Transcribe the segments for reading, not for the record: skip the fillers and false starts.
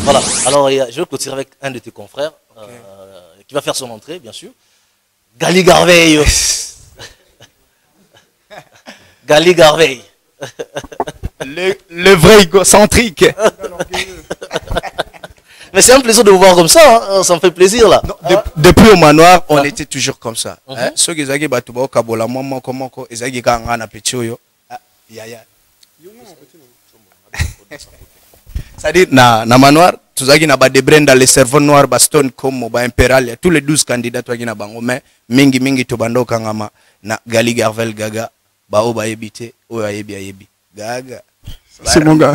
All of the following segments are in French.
Voilà, alors je vais clôturer avec un de tes confrères qui va faire son entrée, bien sûr. Gali Garveille. Gali Garveille. Le vrai égocentrique. Mais c'est un plaisir de vous voir comme ça, hein. Ça me fait plaisir là. Non, depuis au manoir, on était toujours comme ça. Ceux qui ont batuba kabola momo komoko, ezagi kanga na petioyo. Yaya. C'est-à-dire na manoir, tous qui na ba de brenda les cerveaux noirs baston comme ba impérial, tous les 12 candidats toi qui na bango mais mingi to bando kangama na Gali Garveille Gaga ba o ba yebite o yebi Gaga. C'est mon gars.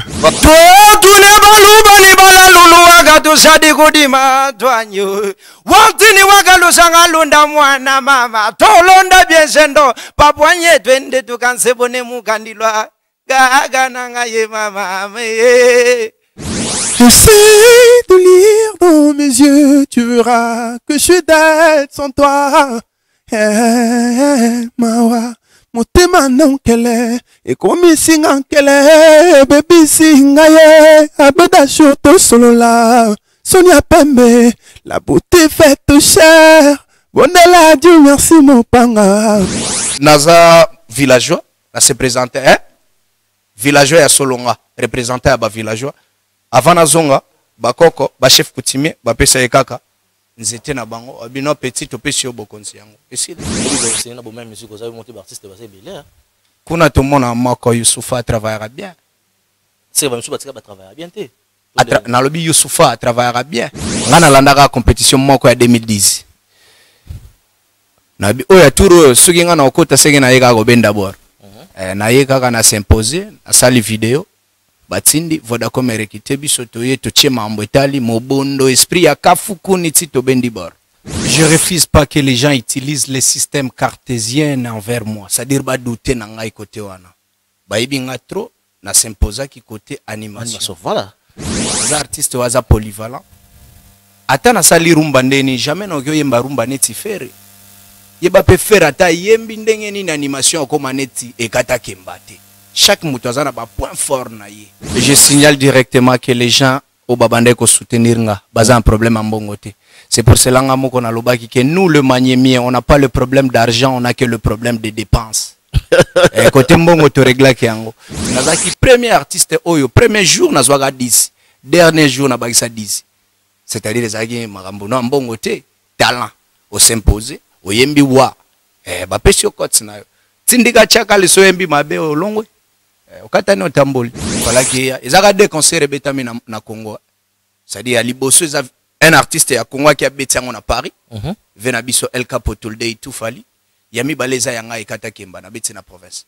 J'essaie de lire dans mes yeux, tu verras que je suis d'être sans toi. Mawa. Motema nankele ekomi singa nkele baby singa ye abeda shoto solola Sonia Pembe la beauté fait cher bonela Dieu merci mon panga Naza villageois là se présenté hein villageois ya Solonga représenté à ba villageois avant nazonga bakoko ba chef coutumier ba pesa ekaka nzete na bango abino petit topesi yo bokonzi yango esi c'est na bomem musique ozabi monter artiste basé belé kuna to mona moko Youssoufa travaillera bien c'est ba musique batika ba travaillera bien té na lobi Youssoufa travaillera bien ngana landaka compétition moko ya 2010 na bi oya turo suki ngana okota senge na yeka ko benda bor na yeka kana s'imposer na sali vidéo batindi Vodacom rekite biso toye totie mambo etali mobondo esprit ya kafuku niti to bendi bor. Je refuse pas que les gens utilisent les systèmes cartésiens envers moi, c'est-à-dire ba douter na ngai côté wana ba ibinga trop na s'imposer qui côté animation. Voilà les artistes waza polyvalent ata na sali rumba ndeni jamais no kyo yemba rumba neti fere yeba pe faire ata yembi ndenge ni animation comme neti ekata kembate. Chaque moutouazan a un point fort. Je signale directement que les gens au Babandé ko soutenir nga baza un problème en bon côté. C'est pour cela qu'on a l'obaki que nous le maniemier, on n'a pas le problème d'argent, on a que le problème de dépenses. Et côté mbongo to régla ki yango. Nazaki premier artiste oyo, premier jour nazwaga 10, dernier jour na bagisa 10. C'est-à-dire les agi marambo no mbongo te, talent au s'imposer, au yembi wa. Ba pesi okot na yo. Tindika chaka le so yembi mabe o longwe. Okatani otamboli voilà que ezaka deux concerts betami na Congo c'est-à-dire à liboso un artiste ya Congo qui a beti yango na Paris vena biso El Capo Toulde tout fali yami baleza yanga ekata kemba na beti na province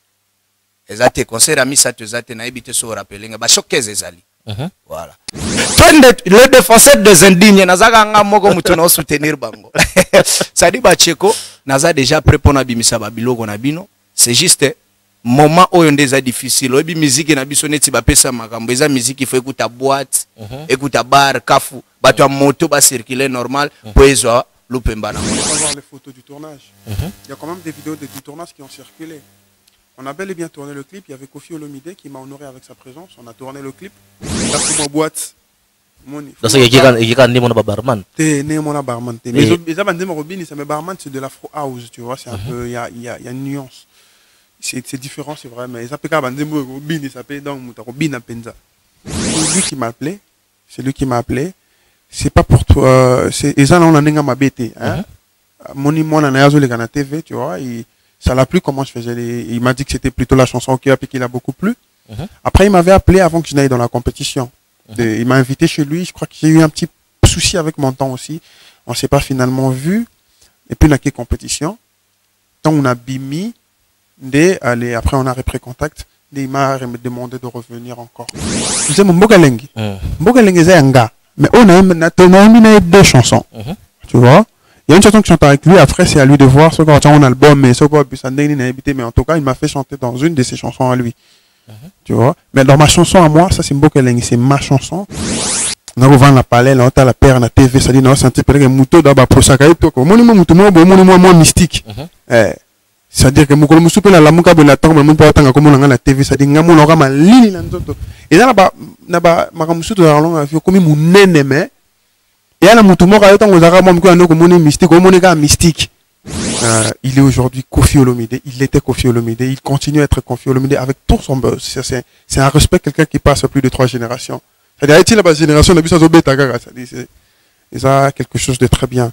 ezate concert ami sato ezate na ebite so rappelinga ba showcase ezali voilà le défenseur des indignes nazaka nga moko mutu na soutenir bango ça dit ba cheko naza déjà prêt pour na bimisa ba biloko na bino c'est juste moment où on est difficile obi musique na biso neti ba pesa makambo eza musique il faut écouter boîte écouter bar kafu bato ya moto ba circuler normal poezo lupemba na on va voir les photos du tournage il y a quand même des vidéos du tournage qui ont circulé on a bel et bien tourné le clip il y avait Kofi Olomide qui m'a honoré avec sa présence on a tourné le clip la pour boîte moni ça c'est qui kan ndimo na barman té né mon barman té mais ça bandé mo robini ça mais barman c'est de l'afro house tu vois c'est un peu il y a une nuance. C'est différent, c'est vrai, mais ça peut quand même dire ça peut donc c'est lui qui m'a appelé, c'est lui qui m'a appelé. C'est pas pour toi, c'est ça on a n'enga ma bête, hein. Mon en a les gars TV, tu vois, ça l'a plu comment je faisais il m'a dit que c'était plutôt la chanson qui a beaucoup plu. Après il m'avait appelé avant que je n'aille dans la compétition. Il m'a invité chez lui, je crois que j'ai eu un petit souci avec mon temps aussi. On s'est pas finalement vu et puis on a quelle compétition. Tant on a bimi après on a repris contact il m'a demandé de revenir encore je disais mon Mbogalengi c'est un gars mais on a deux chansons tu vois il y a une chanson que je chante avec lui après c'est à lui de voir ce qu'on a un album mais ce qu'on mais en tout cas il m'a fait chanter dans une de ses chansons à lui tu vois mais dans ma chanson à moi ça c'est Mbogalengi c'est ma chanson on a la palais on a la paire na TV ça dit non c'est un petit peu que mouto d'aba pour ça moi mystique C'est-à-dire que mokolo musupe na lamuka be na tango mo pa tanga comme na TV, c'est-à-dire ngamo na ma lini na nzoto. Et là na ba makamusu to longa fi comme munene mais et là mutu mo ka yo tango zaka mo mko ndoko moni mystique, o moni ka mystique. Il est aujourd'hui Koffi Olomide, il était Koffi Olomide, il continue à être Koffi Olomide avec tout son buzz. C'est un respect, quelqu'un qui passe à plus de 3 générations. C'est-à-dire, il y a la génération de Bissau Beta, c'est ça quelque chose de très bien.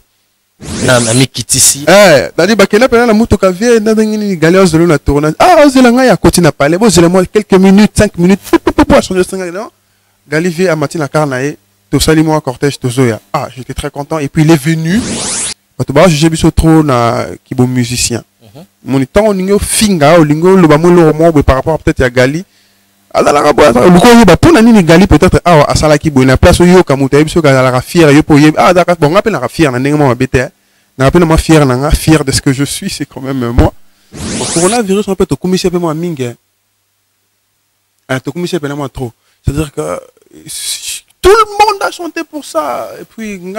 Ami Kitisi. C'est-à-dire, Bakena Pena la moto cavie, Nadangini Galeos de l'on a tourné. Ah, Zelanga, il y a continué à parler. Bon, Zelanga, quelques minutes, 5 minutes, pour changer de non. Galivier a Matina Karnae, Tosalimo à cortège, Tozoya. Ah, j'étais très content. Et puis, il est venu. J'ai vu trop na qui bon musicien. Mon temps on lingo finga o lingo le bamo le romo par rapport peut-être à Gali. Ala la rabo le ko yeba pour na ni Gali peut-être à sala ki bo na place yo kamuta biso ka la fier yo po yeba ah d'accord bon rappelle la fier na ndenge mo bete na rappelle moi fier na fier de ce que je suis, c'est quand même moi. Le coronavirus on peut te commisser peu moi mingue. Ah te commisser peu moi trop. C'est-à-dire que tout le monde a chanté pour ça. Et puis, pour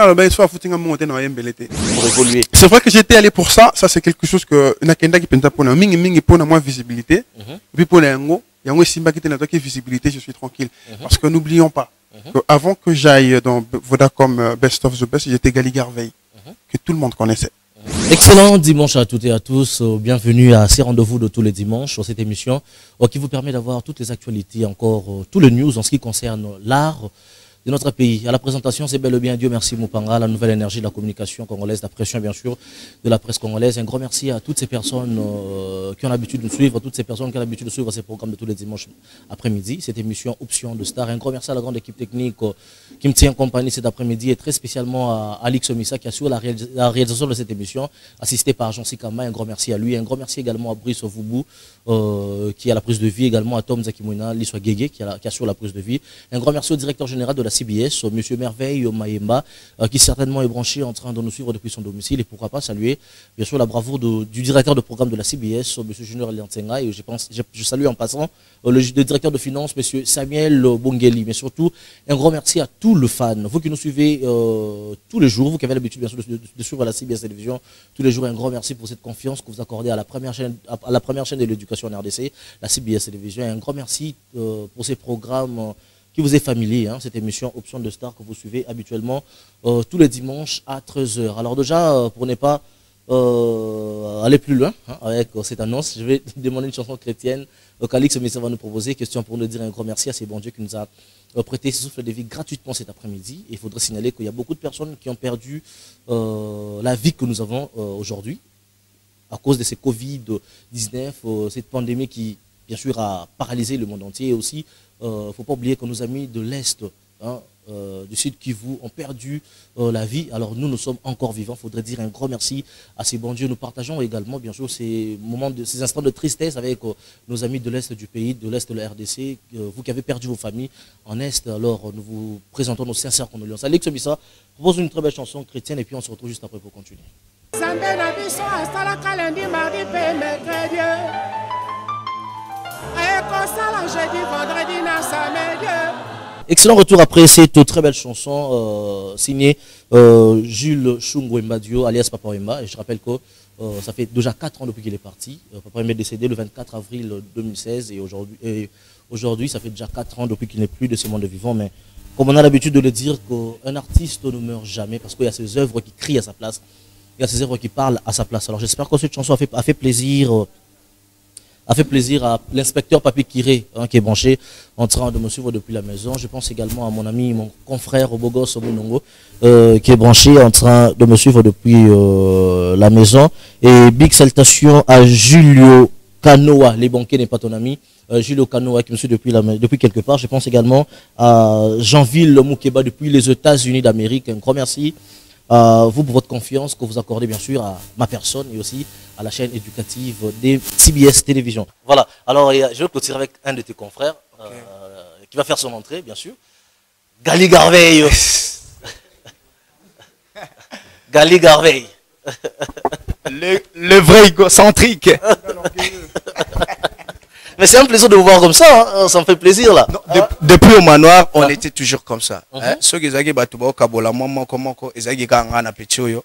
évoluer. C'est vrai que j'étais allé pour ça. Ça, c'est quelque chose que Nakenda qui penta pour moins visibilité. Et puis pour les Ngo, il y a un Simba qui était là qui visibilité, je suis tranquille. Parce que n'oublions pas qu'avant que j'aille dans Vodacom Best of the Best, j'étais Gali Garvey, que tout le monde connaissait. Excellent dimanche à toutes et à tous. Bienvenue à ces rendez-vous de tous les dimanches sur cette émission qui vous permet d'avoir toutes les actualités, encore tous les news en ce qui concerne l'art de notre pays. À la présentation, c'est bel et bien Dieu merci Moupanga, la nouvelle énergie de la communication congolaise, la pression bien sûr de la presse congolaise. Un grand merci à toutes ces personnes qui ont l'habitude de nous suivre, toutes ces personnes qui ont l'habitude de suivre ces programmes de tous les dimanches après-midi, cette émission Option de Star. Un grand merci à la grande équipe technique qui me tient compagnie cet après-midi et très spécialement à Alix Omissa qui assure la réalisation de cette émission, assisté par Jean Sikama. Un grand merci à lui. Un grand merci également à Brice Ovoubou qui a la prise de vie, également à Tom Zakimouna, Liswa Guégué qui assure la prise de vie. Un grand merci au directeur général de la CBS, Monsieur Merveille Mayemba, qui certainement est branché en train de nous suivre depuis son domicile. Et pourquoi pas saluer bien sûr la bravoure du directeur de programme de la CBS, Monsieur Junior Eliantenga. Et je salue en passant le directeur de finances, Monsieur Samuel Bongeli. Mais surtout, un grand merci à tous les fans. Vous qui nous suivez tous les jours, vous qui avez l'habitude bien sûr de suivre la CBS Télévision tous les jours, un grand merci pour cette confiance que vous accordez à la première chaîne de l'éducation en RDC, la CBS Télévision. Et un grand merci pour ces programmes qui vous est familier, cette émission Option de Star que vous suivez habituellement tous les dimanches à 13h. Alors déjà, pour ne pas aller plus loin avec cette annonce, je vais demander une chanson chrétienne qu'Alix Omissa va nous proposer. Question pour nous dire un grand merci à ces bons dieux qui nous a prêté ce souffle de vie gratuitement cet après-midi. Il faudrait signaler qu'il y a beaucoup de personnes qui ont perdu la vie que nous avons aujourd'hui à cause de ces Covid-19, cette pandémie qui, bien sûr, a paralysé le monde entier. Et aussi, il ne faut pas oublier que nos amis de l'Est, du Sud Kivu, ont perdu la vie. Alors nous sommes encore vivants. Il faudrait dire un grand merci à ces bons dieux. Nous partageons également, bien sûr, ces instants de tristesse avec nos amis de l'Est du pays, de l'Est de la RDC. Vous qui avez perdu vos familles en Est, alors nous vous présentons nos sincères condoléances. Alex Omissa propose une très belle chanson chrétienne et puis on se retrouve juste après pour continuer. Excellent retour après cette très belle chanson signée Jules Chungwe Madio alias Papa Wemba. Et je rappelle que ça fait déjà 4 ans depuis qu'il est parti. Papa Wemba est décédé le 24 avril 2016 et aujourd'hui ça fait déjà 4 ans depuis qu'il n'est plus de ce monde vivant. Mais comme on a l'habitude de le dire, qu'un artiste ne meurt jamais parce qu'il y a ses œuvres qui crient à sa place, il y a ses œuvres qui parlent à sa place. Alors j'espère que cette chanson a fait plaisir à l'inspecteur Papi Kiré qui est branché en train de me suivre depuis la maison. Je pense également à mon ami, mon confrère Bogos Omunongo qui est branché en train de me suivre depuis la maison. Et big salutation à Julio Canoa, les banquiers n'est pas ton ami. Julio Canoa qui me suit depuis quelque part. Je pense également à Jeanville Moukeba depuis les États-Unis d'Amérique. Un grand merci à vous pour votre confiance que vous accordez bien sûr à ma personne et aussi à la chaîne éducative des CBS Télévision. Voilà, alors je vais clôturer avec un de tes confrères qui va faire son entrée bien sûr. Gali Garvey. Gali Garvey. Le vrai égocentrique. Mais c'est un plaisir de vous voir comme ça, ça me fait plaisir là. Non, depuis au manoir, on était toujours comme ça. Ceux qui ont batuba kabola maman comment ko ezaki kanga na petit yo.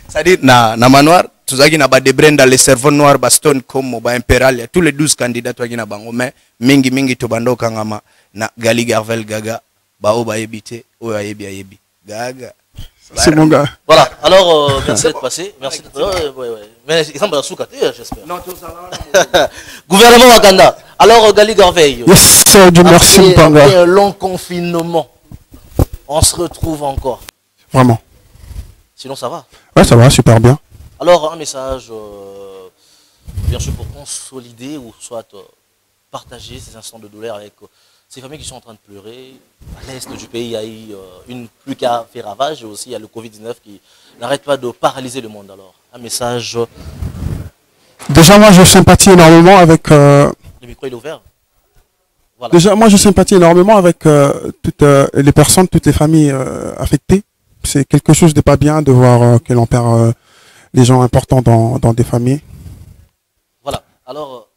C'est-à-dire, na manoir, tout ça qui n'a pas de brand dans les cerveaux noirs, baston comme ba impérial, tous les 12 candidats qui n'a pas mais mingi to bando kangama na Gali Garvel Gaga, ba o ba yebite, o ya yebi Gaga. C'est mon gars. Voilà, alors merci d'être passé. Merci d'être ouais. Mais il semble sous-caté, j'espère. Non, tout ça. Gouvernement Wakanda. Alors Gali Garveil. Yes, Dieu merci Mpanga. Après un long confinement, on se retrouve encore. Vraiment. Sinon ça va. Ouais, ça va, super bien. Alors un message, bien sûr pour consolider ou soit partager ces instants de douleur avec ces familles qui sont en train de pleurer. À l'est du pays, il y a eu une pluie qui a fait ravage et aussi il y a le Covid-19 qui n'arrête pas de paralyser le monde. Alors, un message. Déjà, moi, je sympathie énormément avec... Le micro est ouvert. Voilà. Déjà, moi, je sympathie énormément avec toutes les personnes, toutes les familles affectées. C'est quelque chose de pas bien de voir que l'on perd les gens importants dans des familles. Voilà. Alors,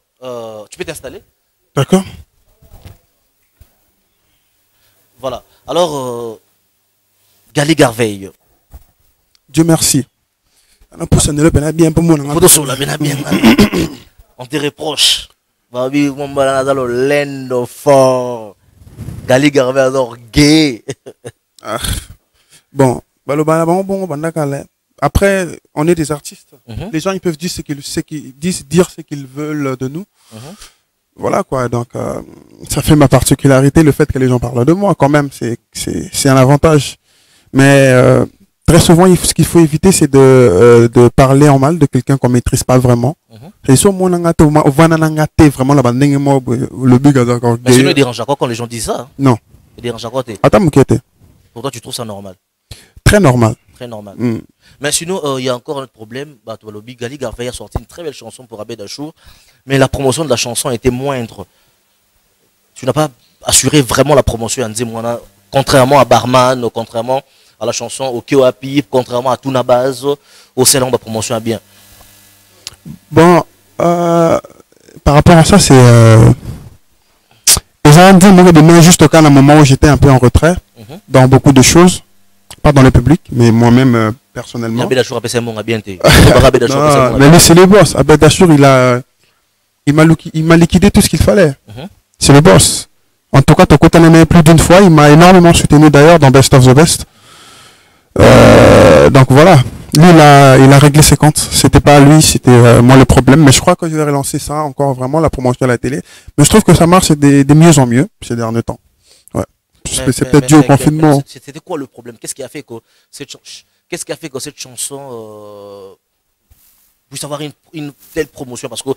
tu peux t'installer? D'accord. Voilà. Alors, Gali Garveil. Dieu merci. On te reproche. Gali Garveil alors gay. Bon, après, on est des artistes. Les gens, ils peuvent dire ce qu'ils veulent de nous. Voilà quoi, donc ça fait ma particularité, le fait que les gens parlent de moi quand même, c'est un avantage. Mais très souvent, ce qu'il faut éviter, c'est de parler en mal de quelqu'un qu'on maîtrise pas vraiment. C'est sûr, moi, vraiment le big. Mais ça ne dérange pas quand les gens disent ça. Non. Ça dérange pas. Attends, pour toi, tu trouves ça normal? Très normal. Très normal. Mais sinon, il y a encore un autre problème. Gali Garveil a sorti une très belle chanson pour Abed Achour, mais la promotion de la chanson était moindre. Tu n'as pas assuré vraiment la promotion, contrairement à Barman, contrairement à la chanson au Keoapi, contrairement à Tuna Base, au salon de promotion à bien. Bon, par rapport à ça, c'est... J'ai dit, juste au cas d'un moment où j'étais un peu en retrait, dans beaucoup de choses. Pas dans le public, mais moi-même personnellement. Abed Achour a passé un bon bien. Mais lui, c'est le boss. Abed Achour, il m'a liquidé tout ce qu'il fallait. C'est le boss. En tout cas, ton côté même plus d'une fois. Il m'a énormément soutenu d'ailleurs dans Best of the Best. Donc voilà. Lui, il a réglé ses comptes. C'était pas lui, c'était moi le problème. Mais je crois que je vais relancer ça encore vraiment, la promotion à la télé. Mais je trouve que ça marche de mieux en mieux ces derniers temps. Ouais. C'est peut-être dû au confinement. C'était quoi le problème? Qu'est-ce qui a fait que cette chanson puisse avoir une telle promotion? Parce qu'il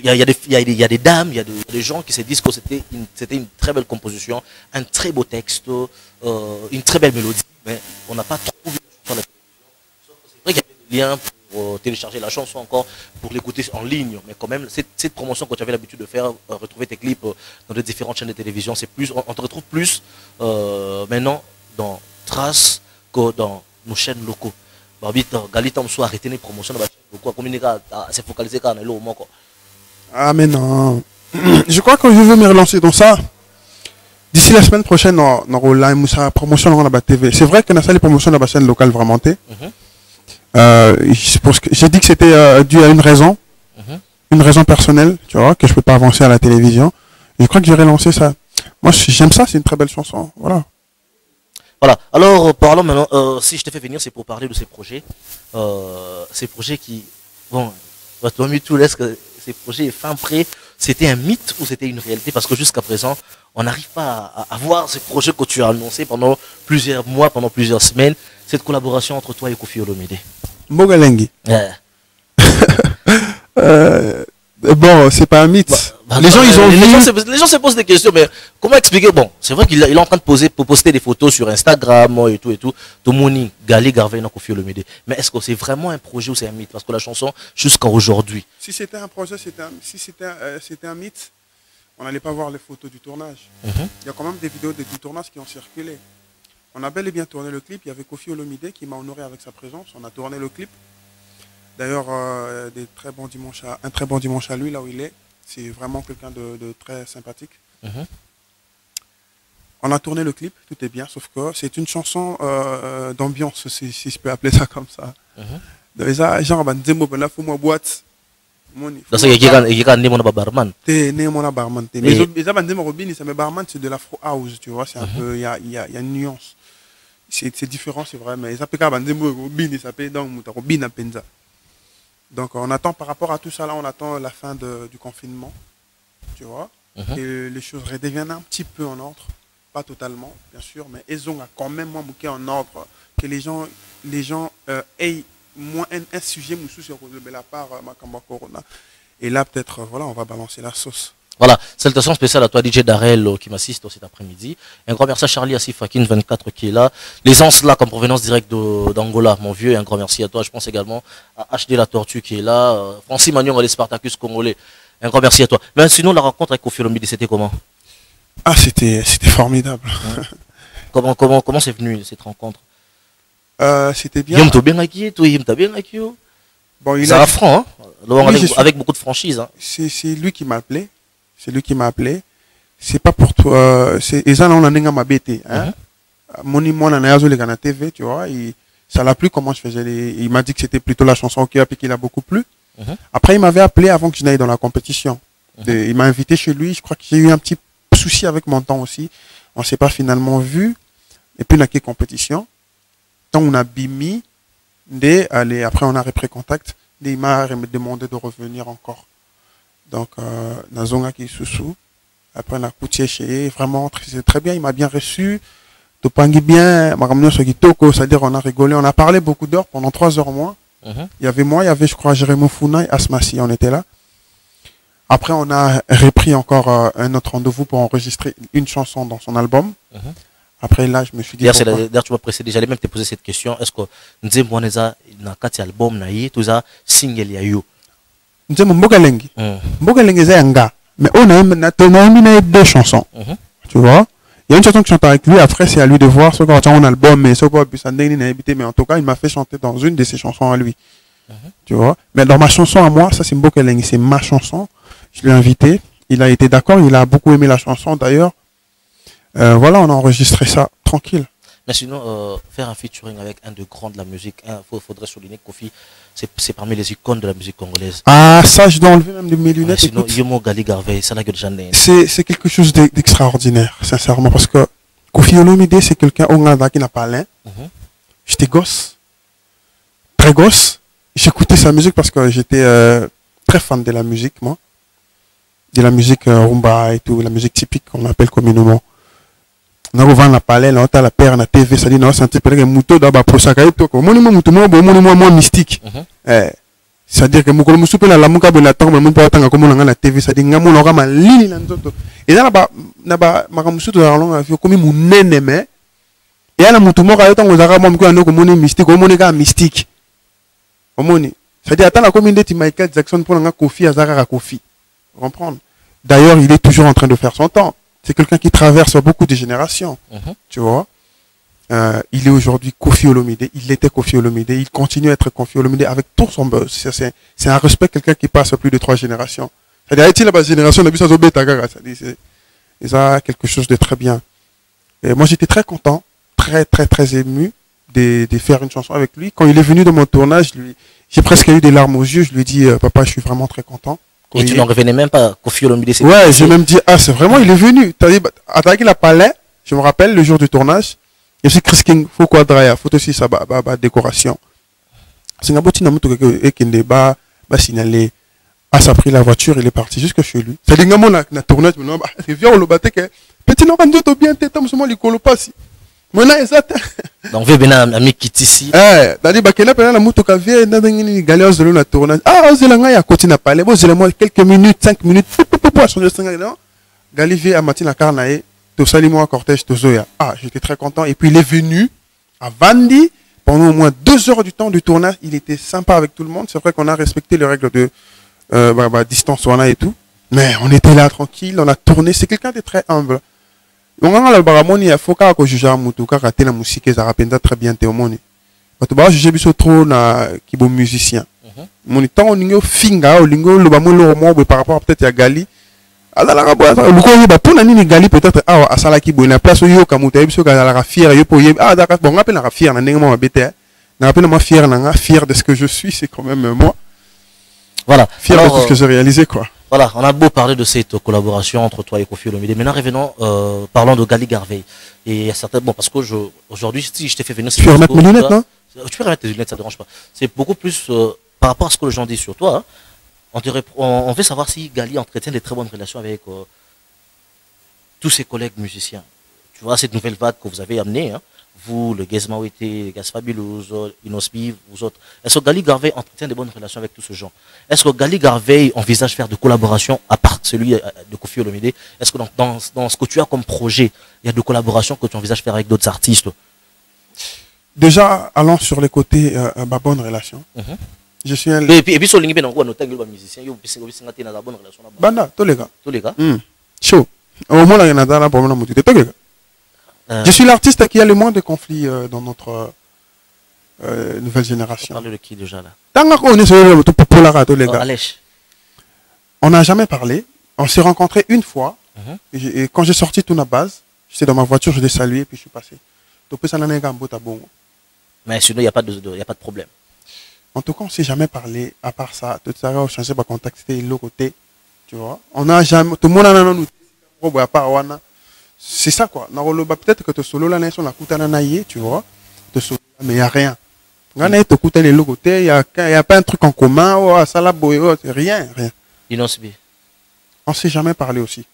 y a des dames, il y a des gens qui se disent que c'était une très belle composition, un très beau texte, une très belle mélodie, mais on n'a pas trouvé sur la télévision. C'est vrai qu'il y avait des liens pour télécharger la chanson encore, pour l'écouter en ligne, mais quand même, cette promotion que tu avais l'habitude de faire, retrouver tes clips dans les différentes chaînes de télévision, c'est plus, on te retrouve plus maintenant dans Trace que dans nos chaînes locaux. Arrêter les promotions, c'est focalisé quand on est. Ah mais non. Je crois que je veux me relancer dans ça. D'ici la semaine prochaine, on aura une promotion dans la TV. C'est vrai qu'on a ça les promotions dans la chaîne locale vraiment. J'ai dit que c'était dû à une raison personnelle, tu vois, que je peux pas avancer à la télévision. Je crois que j'ai relancé ça. Moi, j'aime ça, c'est une très belle chanson. Voilà. Voilà, alors parlons maintenant, si je te fais venir, c'est pour parler de ces projets qui, bon, toi, tout laisse que ces projets fin prêt, c'était un mythe ou c'était une réalité? Parce que jusqu'à présent, on n'arrive pas à voir ces projets que tu as annoncés pendant plusieurs mois, pendant plusieurs semaines, cette collaboration entre toi et Koffi Olomide. Mogalengi. Bon, c'est pas un mythe. Les gens se posent des questions, mais comment expliquer? Bon, c'est vrai qu'il est en train de poster des photos sur Instagram et tout. Tomoni, Gali Garveil, Koffi Olomide. Mais est-ce que c'est vraiment un projet ou c'est un mythe? Parce que la chanson, jusqu'à aujourd'hui. Si c'était un projet, si c'était un mythe, on n'allait pas voir les photos du tournage. Il y a quand même des vidéos du tournage qui ont circulé. On a bel et bien tourné le clip. Il y avait Koffi Olomide qui m'a honoré avec sa présence. On a tourné le clip. D'ailleurs, un très bon dimanche à lui, là où il est. C'est vraiment quelqu'un de très sympathique. On a tourné le clip, tout est bien, sauf que c'est une chanson d'ambiance, si je peux appeler ça comme ça. Donc ça genre banzembo pendant faut moi boîte. Dans ce qui est né mon barman. T'es né mon barman. Mais ça banzembo robin, ça mais barman c'est de l'afro house, tu vois, c'est un peu il y a une nuance. C'est différent, c'est vrai, mais ça peut quand banzembo robin, ça peut donc robin penza. Donc on attend par rapport à tout ça là, on attend la fin du confinement, tu vois, et les choses redeviennent un petit peu en ordre, pas totalement, bien sûr, mais ils ont quand même moins bouquet en ordre, que les gens aient moins un sujet moussou sur la part Makamba Corona. Et là peut-être voilà, on va balancer la sauce. Voilà, salutations spéciales à toi DJ Darel qui m'assiste cet après-midi. Un grand merci à Charlie Asifakin 24 qui est là. L'essence là comme provenance directe d'Angola, mon vieux. Un grand merci à toi. Je pense également à HD La Tortue qui est là. Francis Magnon, les Spartacus congolais. Un grand merci à toi. Mais sinon la rencontre avec Koffi Olomide, c'était comment? Ah, c'était formidable. Comment c'est venu cette rencontre? C'était bien. Bon, il a franc, hein? Avec beaucoup de franchise. Hein. C'est lui qui m'a appelé. C'est lui qui m'a appelé. C'est pas pour toi. C'est Ezana on a n'enga ma bête. Hein. Mon anayazo les gana TV, tu vois. Ça l'a plu comment je faisais. Il m'a dit que c'était plutôt la chanson qui a puis qu'il a beaucoup plu. Après il m'avait appelé avant que je n'aille dans la compétition. Il m'a invité chez lui. Je crois que j'ai eu un petit souci avec mon temps aussi. On s'est pas finalement vu. Et puis on a quelle compétition. Tant on a bimi. Après on a repris contact. Il m'a demandé de revenir encore. Donc, Nazonga qui est sous. Après, on a coûté chez vraiment très bien. Il m'a bien reçu. Topangi bien. C'est-à-dire, on a rigolé. On a parlé beaucoup d'heures pendant 3 heures au moins. Il y avait moi, il y avait, je crois, Jérémy Founa et Asmassi. On était là. Après, on a repris encore un autre rendez-vous pour enregistrer une chanson dans son album. Après, là, je me suis dit. D'ailleurs, tu m'as précédé. J'allais même te poser cette question. Est-ce que Nzemwaneza, dans quatre albums, tout ça, single yayo? Mboga Lengi Zanga. Mais on a 2 chansons. Tu vois? Il y a une chanson que je chante avec lui. Après, c'est à lui de voir ce qu'on a un album. Mais mais en tout cas, il m'a fait chanter dans une de ses chansons à lui. Tu vois? Mais dans ma chanson à moi, ça c'est Mboga Lengi. C'est ma chanson. Je l'ai invité. Il a été d'accord. Il a beaucoup aimé la chanson d'ailleurs. Voilà, on a enregistré ça tranquille. Mais sinon, faire un featuring avec un de grands de la musique, il faudrait souligner que Koffi, c'est parmi les icônes de la musique congolaise. Ah, ça, je dois enlever même de mes lunettes. Sinon, Yomo Gali Garvey, c'est la gueule de Jeanne. C'est quelque chose d'extraordinaire, sincèrement, parce que Koffi Olomide, c'est quelqu'un au Ghana qui n'a pas l'air. J'étais gosse, très gosse. J'écoutais sa musique parce que j'étais très fan de la musique, moi. De la musique rumba et tout, la musique typique qu'on appelle communément. On a la palais, là, on a la paire, la TV, ça dit, non, c'est un petit peu de mouton d'abord pour ça, moi mystique. C'est-à-dire que mon moussou peut la mouka la tombe, mon père attend comme on a la TV, ça dit, mon aura ma ligne, et là, ma moussou de la langue, comme mon nene, mais, et à la mouton, moi, quand on a mon gars, comme mystique, comme on est mystique. C'est-à-dire, attends la communauté de Michael Jackson pour un Koffi, Azara Koffi. Vous comprenez? D'ailleurs, il est toujours en train de faire son temps. C'est quelqu'un qui traverse beaucoup de générations, tu vois. Il est aujourd'hui Koffi Olomide, il était Koffi Olomide, il continue à être Koffi Olomide avec tout son buzz. C'est un respect, quelqu'un qui passe plus de 3 générations. C'est-à-dire, il la génération, c'est ça quelque chose de très bien. Et moi, j'étais très content, très ému de faire une chanson avec lui. Quand il est venu dans mon tournage, j'ai presque eu des larmes aux yeux. Je lui ai dit, papa, je suis vraiment très content. Et tu n'en revenais même pas, Koffi Olomide? Ouais, j'ai même dit, ah, c'est vraiment, il est venu. Attaqué la palais, je me rappelle, le jour du tournage, et c'est Chris King, faut quadraya, faut aussi sa décoration. C'est un petit nom et qui n'est pas signalé. Ah, ça a pris la voiture, il est parti jusque chez lui. C'est dingue, la tournage, mais non, viens, on le battait que, petit nom, quand tu bien, t'es comme ce moment, il colle pas si. Maintenant, exact. Donc, on veut bien un ami qui est ici. D'ailleurs, Bakela, la moto qui vient, dans une galère de la tournage. Ah, on a il y a côté n'a pas les bon, moi quelques minutes, 5 minutes, pour changer de non. Galivier a matin la carnae, tout ça, moi, cortège, tout ça. Ah, j'étais très content. Et puis, il est venu à Vandi pendant au moins 2 heures du temps du tournage. Il était sympa avec tout le monde. C'est vrai qu'on a respecté les règles de distance, et tout. Mais on était là tranquille, on a tourné. C'est quelqu'un de très humble. Donc, on a il faut qu'on juge à Moutou, car la musique, ça rappelle très bien, t'es au monde. Parce que je suis trop qui est musicien. Mon temps, on est finga, on est par rapport peut-être à Gali. Alors, pour la Gali, peut-être à Salaki, il y a place où il y a fier, bon, on appelle la fier, Moi, fier de ce que je suis, c'est quand même moi. Voilà. Fier de tout ce que j'ai réalisé, quoi. Voilà, on a beau parler de cette collaboration entre toi et Koffi Olomide. Maintenant, revenons, parlons de Gali Garvey. Et il y a certains, bon, parce que aujourd'hui, si je t'ai fait venir... Tu peux remettre mes lunettes, non? Tu peux remettre tes lunettes, ça ne dérange pas. C'est beaucoup plus par rapport à ce que les gens disent sur toi. Hein. On veut savoir si Gali entretient des très bonnes relations avec tous ses collègues musiciens. Tu vois, cette nouvelle vague que vous avez amenée, hein, vous, le Gaz Mawete, Gaz Fabulous, Inospi, vous autres. Est-ce que Gali Garvey entretient des bonnes relations avec tous ces gens? Est-ce que Gali Garvey envisage faire de collaborations à part celui de Koffi Olomide? Est-ce que dans ce que tu as comme projet, il y a de collaborations que tu envisages faire avec d'autres artistes? Déjà, allons sur les côtés bonne relation. Je suis un... Et puis sur LinkedIn, on a un musicien, il y a une bonne relation. Banda, tous les gars. Tous les gars. Chaud. Au moins, il y en a là pour moi. Je suis l'artiste qui a le moins de conflits dans notre nouvelle génération. On parle de qui déjà là? On n'a jamais parlé. On s'est rencontrés une fois. Et quand j'ai sorti tout ma base, j'étais dans ma voiture, je l'ai salué et puis je suis passé. Mais sinon, il n'y a pas de problème. En tout cas, on ne s'est jamais parlé. À part ça, tout ça, on changeait pas contacter l'autre côté. Tu vois, on n'a jamais. Tout le monde a nous. C'est ça quoi. Peut-être que tu solo là, on a coûté un tu vois. Mais il n'y a rien. Il n'y a pas un truc en commun. Rien. On ne s'est jamais parlé aussi.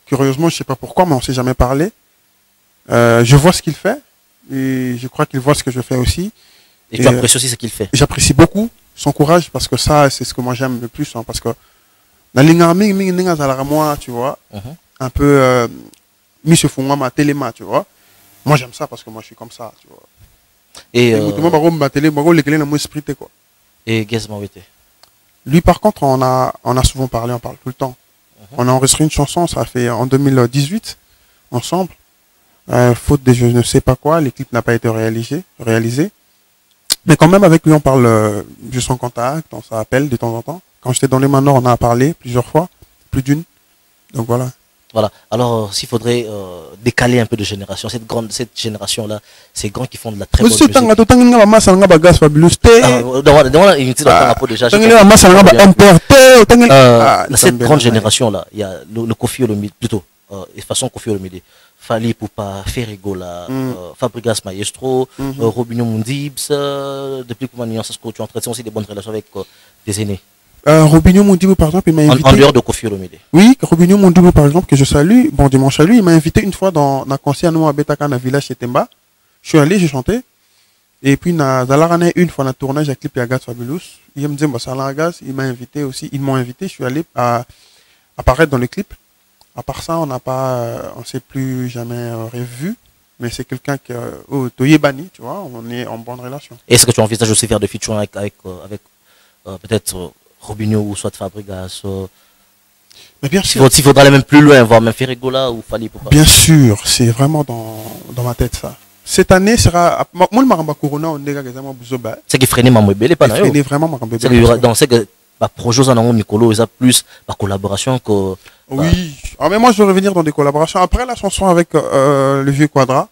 Curieusement, je ne sais pas pourquoi, mais on ne s'est jamais parlé. Je vois ce qu'il fait. Et je crois qu'il voit ce que je fais aussi. Et tu apprécies aussi ce qu'il fait. J'apprécie beaucoup son courage parce que ça, c'est ce que moi j'aime le plus. Hein, parce que la ligne moi, tu vois, un peu mis ce fond ma téléma, tu vois. Moi j'aime ça parce que moi je suis comme ça, tu vois. Et Gaz Mawete. Lui par contre, on a souvent parlé, on parle tout le temps. On a enregistré une chanson, ça a fait en 2018, ensemble. Faute de je ne sais pas quoi, les clips n'a pas été réalisé. Mais quand même, avec lui, on parle de son contact, on s'appelle de temps en temps. Quand j'étais dans les Manors, on a parlé plusieurs fois, plus d'une. Donc voilà. Voilà. Alors, s'il faudrait décaler un peu de génération, cette génération-là, ces grands qui font de la très bonne musique. Cette grande génération-là, il y a le Koffi Olomide, plutôt, de façon Koffi Olomide. Fali Poupa, Ferrigola, Fabrigas Maestro, Robinho Mundibs, depuis comment tu entretiens aussi des bonnes relations avec des aînés. Robinho Mundibs, par exemple, il m'a invité. En dehors de Koffi Olomide. Oui, Robinho Mundibs, par exemple, que je salue, bon dimanche à lui, il m'a invité une fois dans un concert à Betaka, dans le village chez Temba. Je suis allé, j'ai chanté. Et puis, dans l'année, une fois, dans le tournage, j'ai clippé à Gaz Fabulous. Il me dit, il m'a invité aussi, ils m'ont invité, je suis allé apparaître dans le clip. À part ça, on s'est plus jamais revu, mais c'est quelqu'un qui Toyebani, tu vois, on est en bonne relation. Est-ce que tu envisages aussi faire de featuring avec peut-être Robinho ou soit Fabregas Mais bien sûr. S'il faudra aller même plus loin, voir même Ferrigola ou Fali Poupa. Bien sûr, c'est vraiment dans ma tête ça. Cette année sera. Moi, le Maramba Corona, on est exactement Bouzoba. C'est qui freine Mamouébé, pas freine vraiment Maramba. C'est que projet en Mikolo, ils ont plus par collaboration que. Oui, mais moi je veux revenir dans des collaborations. Après la chanson avec le vieux Quadra,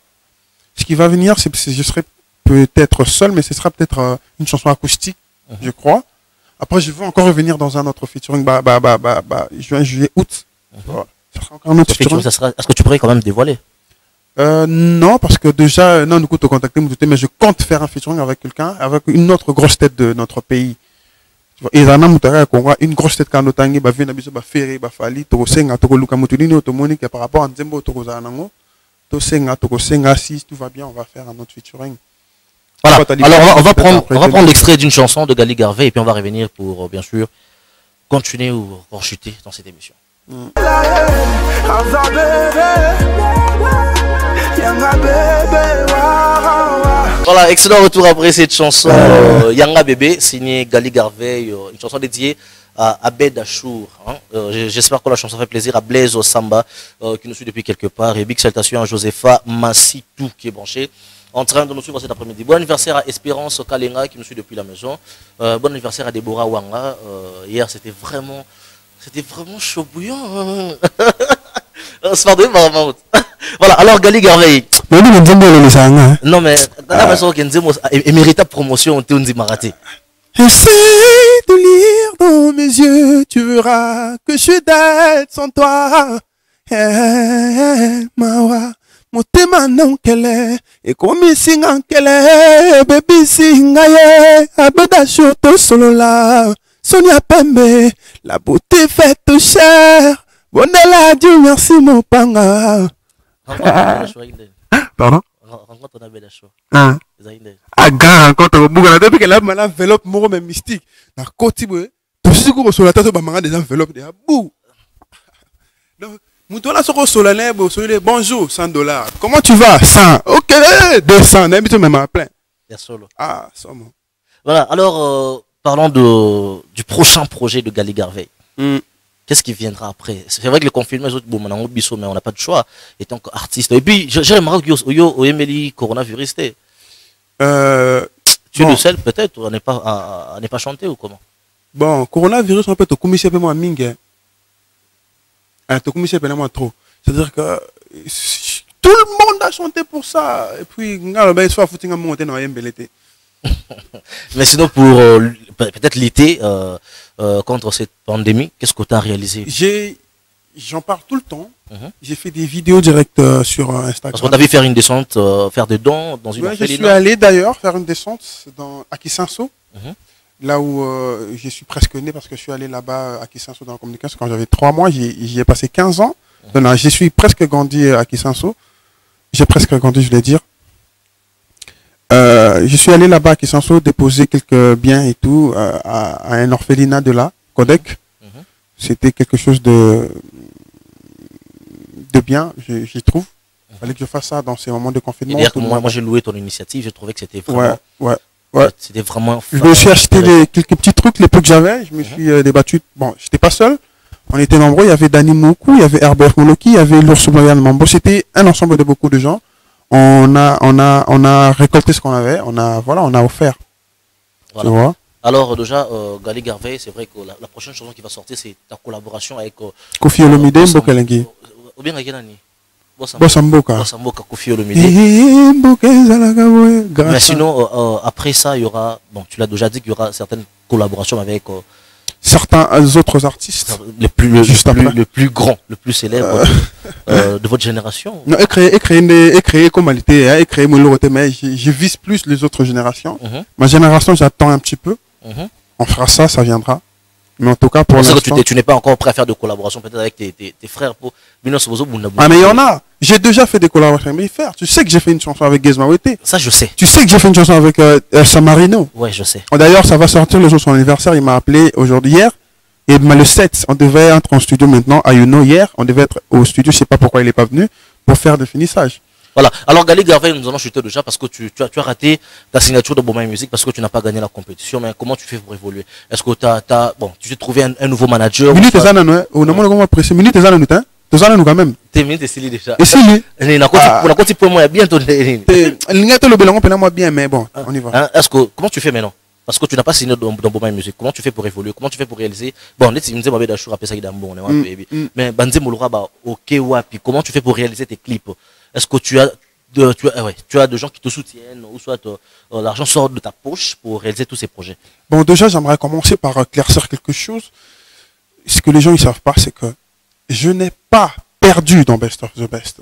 ce qui va venir, je serai peut-être seul, mais ce sera peut-être une chanson acoustique, je crois. Après, je veux encore revenir dans un autre featuring, juin, juillet, août. Ça sera encore un autre featuring. Est-ce que tu pourrais quand même dévoiler? Non, parce que déjà, non, nous coûte contacter, mais je compte faire un featuring avec quelqu'un, avec une autre grosse tête de notre pays. Et dans une grosse tête quand on a vu na ferré fali to senga to luka mutulini automoni par rapport à Nzembo to kozanango to senga si tout va bien on va faire un autre featuring. Voilà. Alors on va prendre l'extrait d'une chanson de Gali Garvey et puis on va revenir pour bien sûr continuer ou chuter dans cette émission. Voilà, excellent retour après cette chanson Yanga Bébé, signée Gali Garvey, une chanson dédiée à Abed Achour. Hein. J'espère que la chanson fait plaisir à Blaise Samba, qui nous suit depuis quelque part, et big salutation à Josepha Massitou, qui est branché, en train de nous suivre cet après-midi. Bon anniversaire à Espérance Kalenga, qui nous suit depuis la maison. Bon anniversaire à Deborah Wanga. Hier, c'était vraiment chaud bouillant. Hein. Voilà, alors Gali Garvey. Non, mais méritable promotion, on dit marathé. Essaye de lire dans mes yeux, tu verras que je suis d'être sans toi. Mawa, motema non kele, et comme singa kele, baby singa ye, abeda shoto solo la, Sonia Pembe, la beauté fait tout cher, bonela Dieu merci mon panga. Pardon? Rencontre on a belle choix. Ah, gars, rencontre au Bougana, depuis qu'elle a mal enveloppe, moro même mystique. Na côté, tout ce qu'on sur la tête, on des enveloppes, des bouh. Donc, Moutola sur Solané, bonjour, $100. Comment tu vas? 100. Ok, 200, n'habite même à plein. Ah, ça, moi. Voilà, alors, parlons du prochain projet de Gali Garvey. Qu'est-ce qui viendra après? C'est vrai que le confinement, mais on n'a pas de choix, étant artiste. Et puis, j'ai remarqué que au Emeli coronavirus, tu es le seul peut-être, on n'est pas chanté ou comment? Bon, coronavirus, on peut te commisser un peu moins mingue. Te commisser un peu moins trop. C'est-à-dire que tout le monde a chanté pour ça. Et puis, il faut foutre un monter dans MBLT. Mais sinon, pour peut-être l'été, contre cette pandémie, qu'est-ce que tu as réalisé? J'en parle tout le temps. J'ai fait des vidéos directes sur Instagram. Parce qu'on a vu faire une descente, faire des dons dans une orphelinat. Je suis allé d'ailleurs faire une descente à Kisanso, là où je suis presque né parce que je suis allé là-bas à Kisanso dans la communication quand j'avais 3 mois. J'y ai passé 15 ans. Donc, je suis presque grandi à Kisanso. J'ai presque grandi, je voulais dire. Je suis allé là-bas à Kisanso déposer quelques biens et tout à un orphelinat de là, Codec. C'était quelque chose de bien, j'y trouve. Il fallait que je fasse ça dans ces moments de confinement. Et moi j'ai loué ton initiative, je trouvais que c'était vraiment... Ouais. C'était vraiment... Je me suis acheté quelques petits trucs, les peu que j'avais. Je me suis débattu. Bon, j'étais pas seul. On était nombreux. Il y avait Dani Moukou, il y avait Herbert Moloki, il y avait l'ours Brian Mambo. C'était un ensemble de beaucoup de gens. On a récolté ce qu'on avait. On a offert. Voilà. Tu vois? Alors déjà, Gali Garvey, c'est vrai que la prochaine chanson qui va sortir, c'est ta collaboration avec Kofi Olomide, Mbokelengi. Ou bien avec Nani? Bossamboka, Kofi Olomide. Mais sinon, après ça, il y aura, bon, tu l'as déjà dit qu'il y aura certaines collaborations avec certains autres artistes. Le plus grand, le plus célèbre de votre génération. Non, écrire comme qualité, écrire mon mais je vise plus les autres générations. Ma génération, j'attends un petit peu. On fera ça, ça viendra. Mais en tout cas, pour l'instant... Tu n'es pas encore prêt à faire de collaboration peut-être avec tes frères pour... Ah, mais il y en a. J'ai déjà fait des collaborations avec mes frères. Tu sais que j'ai fait une chanson avec Gizma Wete. Ça, je sais. Tu sais que j'ai fait une chanson avec Samarino. Ouais, je sais. D'ailleurs, ça va sortir le jour de son anniversaire. Il m'a appelé aujourd'hui, hier. Et le 7, on devait être en studio maintenant à Youno hier. On devait être au studio, je ne sais pas pourquoi il n'est pas venu, pour faire le finissage. Voilà. Alors, Gali Garvey, nous allons chuter déjà parce que tu as raté ta signature de Boma Music parce que tu n'as pas gagné la compétition. Mais comment tu fais pour évoluer? Est-ce que tu t'es trouvé un nouveau manager? Minute quand même. T'es minute essili déjà. Essili. Bien, mais bon, on y va. Comment tu fais maintenant? Parce que tu n'as pas signé dans Boma Music. Comment tu fais pour évoluer? Comment tu fais pour réaliser? Bon, mais comment tu fais pour réaliser tes clips? Est-ce que tu as des gens qui te soutiennent ou soit l'argent sort de ta poche pour réaliser tous ces projets? Bon, déjà, j'aimerais commencer par éclaircir quelque chose. Ce que les gens ne savent pas, c'est que je n'ai pas perdu dans Best of the Best.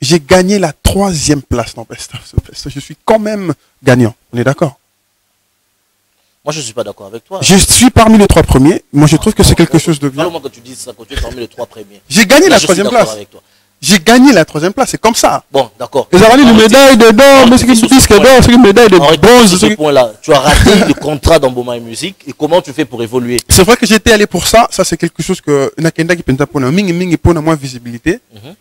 J'ai gagné la 3e place dans Best of the Best. Je suis quand même gagnant. On est d'accord? Moi, je ne suis pas d'accord avec toi. Je suis parmi les 3 premiers. Moi, je trouve que c'est quelque chose de bien. Parle-moi quand tu dis ça, quand tu es parmi les 3 premiers. J'ai gagné la 3e place. J'ai gagné la 3e place, c'est comme ça. Bon, d'accord. Ils ont gagné une médaille de d'or, mais c'est une disque d'or, c'est une médaille de bronze. Ce point-là, tu as raté le contrat dans Boma Music et comment tu fais pour évoluer? C'est vrai que j'étais allé pour ça. Ça, c'est quelque chose que Nakenda qui peut pour moins visibilité.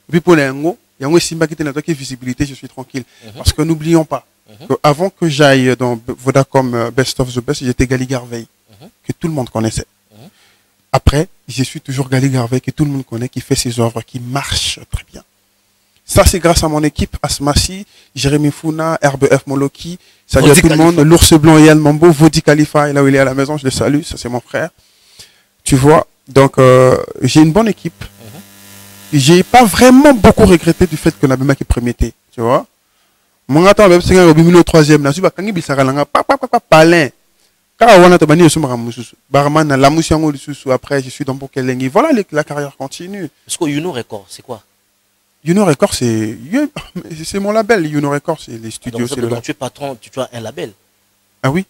Puis pour les Ngo, il y a un Simba qui était là qui visibilité, je suis tranquille. Parce que n'oublions pas qu'avant que j'aille dans Vodacom Best of the Best, j'étais Gali Garvey, que tout le monde connaissait. Après, je suis toujours Gali Garvey, que tout le monde connaît, qui fait ses œuvres, qui marchent très bien. Ça, c'est grâce à mon équipe, Asmassi, Jérémy Founa, RBF Moloki, salut à tout le monde, l'ours blanc Yann Mambo, Vodi Khalifa, là où il est à la maison, je le salue, ça c'est mon frère. Tu vois, donc j'ai une bonne équipe. j'ai pas vraiment beaucoup regretté du fait que la Bema qui promettait, tu vois. Mon attend même 5 au troisième, là, suba kangi bisaka langa, palin. Car on a tabani au sumara mususu. Barman, la moussiango susu, après, je suis dans Bokelengi. Voilà, la carrière continue. Parce que Youno Record, c'est quoi? Youno Record, c'est mon label. Youno Record, c'est les studios. Donc tu es patron, tu as un label. Ah oui.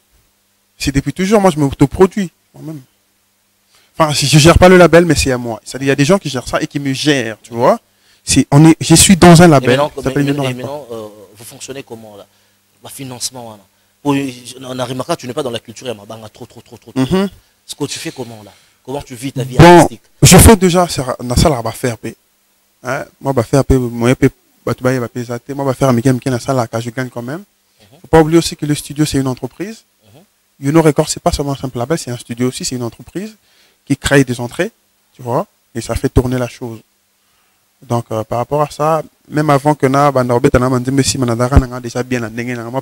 C'est depuis toujours, moi je m'autoproduis moi-même. Enfin, je gère pas le label, mais c'est à moi. C'est-à-dire, il y a des gens qui gèrent ça et qui me gèrent, tu vois. Je suis dans un label. Maintenant, vous fonctionnez comment là? Le financement, là. On a remarqué que tu n'es pas dans la culture, il y a trop. Ce que tu fais comment là? Comment tu vis ta vie artistique? Je fais déjà dans ça là, faire moi bah faire moi va faire américain dans ça là, je gagne quand même. Faut pas oublier aussi que le studio c'est une entreprise. Youno Record c'est pas seulement un simple label, c'est un studio aussi, c'est une entreprise qui crée des entrées, tu vois, et ça fait tourner la chose. Donc par rapport à ça, même avant que na déjà bien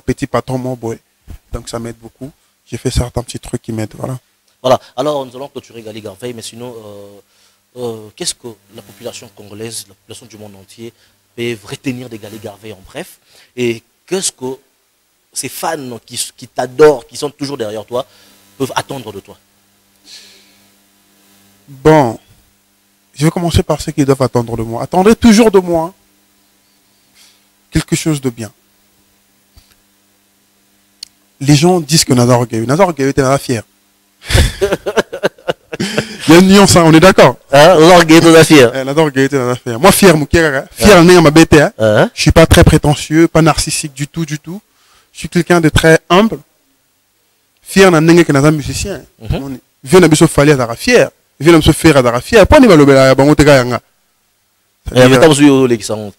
petit patron mon boy. Donc ça m'aide beaucoup. J'ai fait certains petits trucs qui m'aident, voilà. Voilà. Alors nous allons clôturer Gali Garvey, mais sinon qu'est-ce que la population congolaise, la population du monde entier peut retenir de Gali Garvey en bref, et qu'est-ce que ces fans qui t'adorent, qui sont toujours derrière toi, peuvent attendre de toi? Bon, je vais commencer par ce qu'ils doivent attendre de moi. Attendez toujours de moi quelque chose de bien. Les gens disent que Nazar Gueye était fier. Il y a une nuance, hein, on est d'accord. Nazar Gueye était fier. Nazar Gueye était fier. Moi, fier, fier, ma bête. Je suis pas très prétentieux, pas narcissique du tout. Je suis quelqu'un de très humble. Fier, que Nazar musicien. Viens à me fallir à fier. Viens à me faire à fier. Pas ni mal au bango te gayanga. Mais t'as besoin de l'exemple.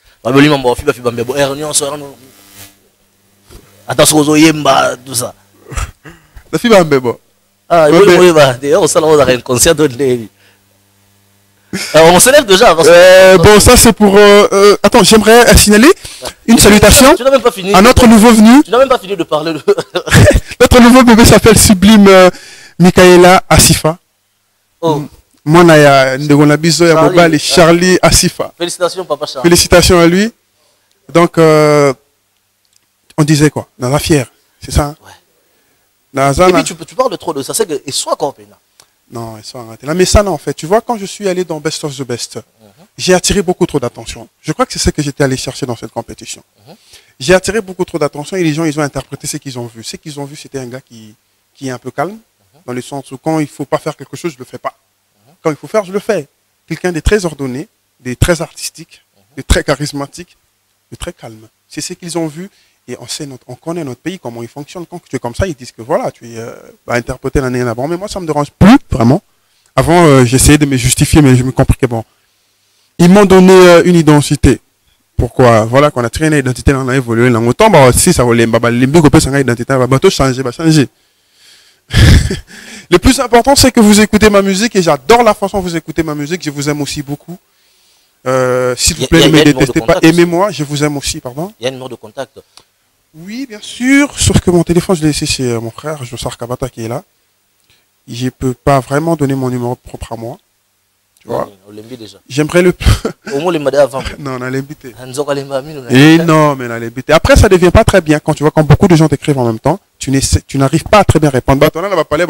Attention aux yemba, tout ça. La fille va mbebo. Ah, il va d'ailleurs au salon d'un concert de Lévi. On s'élève déjà. Bon, ça c'est pour. Attends, j'aimerais signaler une salutation à notre nouveau venu. Tu n'as même pas fini de parler. Notre nouveau bébé s'appelle Sublime Michaela Asifa. Oh. Moi, il Charlie Asifa. Félicitations, papa Charlie. Félicitations à lui. Donc, on disait quoi? Naza fier, c'est ça? Ouais. Naza, et puis tu parles trop de ça, c'est que et soit Corpena. Non, ils sont arrêtés. Mais ça, non, en fait. Tu vois, quand je suis allé dans Best of the Best, j'ai attiré beaucoup trop d'attention. Je crois que c'est ce que j'étais allé chercher dans cette compétition. J'ai attiré beaucoup trop d'attention et les gens, ils ont interprété ce qu'ils ont vu. Ce qu'ils ont vu, c'était un gars qui est un peu calme, dans le sens où quand il ne faut pas faire quelque chose, je ne le fais pas. Quand il faut faire, je le fais. Quelqu'un de très ordonné, de très artistique, de très charismatique, de très calme. C'est ce qu'ils ont vu. Et on connaît notre pays, comment il fonctionne. Quand tu es comme ça, ils disent que voilà, tu es interprété l'année d'avant. Mais moi, ça ne me dérange plus, vraiment. Avant, j'essayais de me justifier, mais je me compris que bon. Ils m'ont donné une identité. Pourquoi? Voilà, qu'on a traîné l'identité, on a évolué. Dans autant, si ça volait, les mbégo peut s'engager l'identité, tout changer, changer. Le plus important, c'est que vous écoutez ma musique et j'adore la façon dont vous écoutez ma musique. Je vous aime aussi beaucoup. S'il vous plaît, ne me détestez pas. Aimez-moi, je vous aime aussi, pardon. Il y a un numéro de contact. Oui, bien sûr, sauf que mon téléphone, je l'ai laissé chez mon frère, Jossar Kabata, qui est là. Je ne peux pas vraiment donner mon numéro propre à moi. Tu vois? J'aimerais le... Au moins, les madés avant. Non, on a l'invité. Et non, mais on a l'invité. Après, ça ne devient pas très bien quand tu vois, quand beaucoup de gens t'écrivent en même temps, tu n'arrives pas à très bien répondre. Bah, on va parler,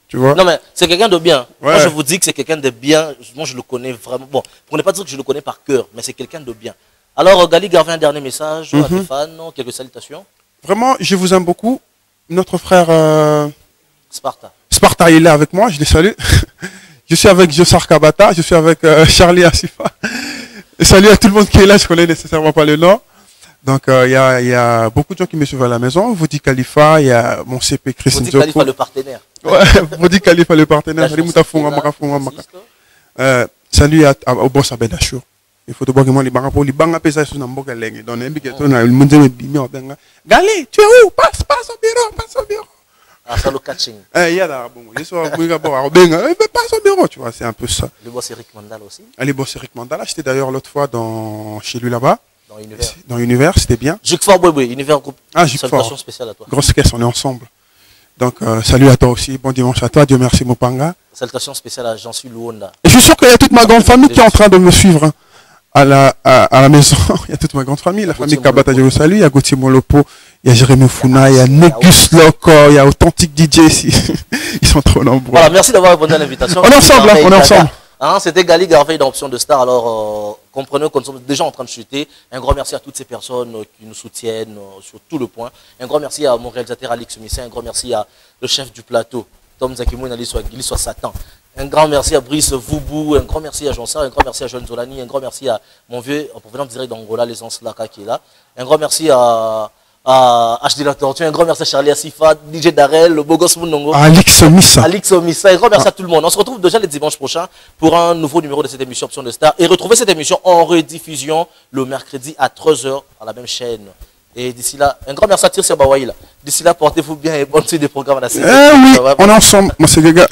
tu vois? Non, mais c'est quelqu'un de bien. Ouais. Moi, je vous dis que c'est quelqu'un de bien. Moi, je le connais vraiment. Bon, pour ne pas dire que je le connais par cœur, mais c'est quelqu'un de bien. Alors, Gali Garvey, un dernier message à tes fans, quelques salutations. Vraiment, je vous aime beaucoup. Notre frère Sparta, il est là avec moi, je les salue. Je suis avec Jossar Kabata, je suis avec Charlie Asifa. Et salut à tout le monde qui est là, je connais nécessairement pas le nom. Donc, il y a beaucoup de gens qui me suivent à la maison. Vodi Khalifa, il y a mon CP Christine Zoko. Vodi Khalifa, le partenaire. Ouais, Vodi Khalifa, le partenaire. Salut au boss Abedachou. Il faut te voir que moi, les bangas pour les bangas pesa sur n'importe quel donc, Gali, tu es où? Passe au bureau. Ah, ça le catching. Il y a là, bon, les soirs, passe au bureau, tu vois, c'est un peu ça. Le boss Eric Mandala aussi. Le boss Eric Mandala, j'étais d'ailleurs l'autre fois chez lui là-bas. Dans Univers, c'était bien. Jacques Fort, oui, Univers groupe. Ah, Jacques Fort. Spéciale à toi. Grosse caisse, on est ensemble. Donc, salut à toi aussi. Bon dimanche à toi. Dieu merci, Mopanga. Salutations spéciales à Jean-Sully Luonda. Et je suis sûr qu'il y a toute ma grande famille qui est en train de me suivre, hein. À la maison. Il y a toute ma grande famille. La famille Kabata, je vous salue. Il y a Gauthier Molopo, il y a Jérémy Founa, il y a Negus Loco, il y a Authentic DJ ici. Ils sont trop nombreux. Voilà, merci d'avoir répondu à l'invitation. On est ensemble, hein, on est ensemble. Hein, c'était Gali Garvey d'Option de Star. Alors, comprenez qu'on est déjà en train de chuter. Un grand merci à toutes ces personnes qui nous soutiennent sur tout le point. Un grand merci à mon réalisateur Alix Missé. Un grand merci à le chef du plateau, Tom Zakimoun, il soit Satan. Un grand merci à Brice Voubou, un grand merci à Jean-Sarr, un grand merci à Jeanne Zolani, un grand merci à mon vieux, en provenance direct d'Angola, les Laka qui est là. Un grand merci à HD La Tortue, un grand merci à Charlie Asifa, DJ Darel, le Bogos Mounongo. Alix Omissa. Alix Omissa, un grand merci à tout le monde. On se retrouve déjà le dimanche prochain pour un nouveau numéro de cette émission Option de Star. Et retrouvez cette émission en rediffusion le mercredi à 13h à la même chaîne. Et d'ici là, un grand merci à Tirsia Bawaïla. D'ici là, portez-vous bien et bonne suite des programmes à la série. Oui, on est ensemble, moi c'est les gars.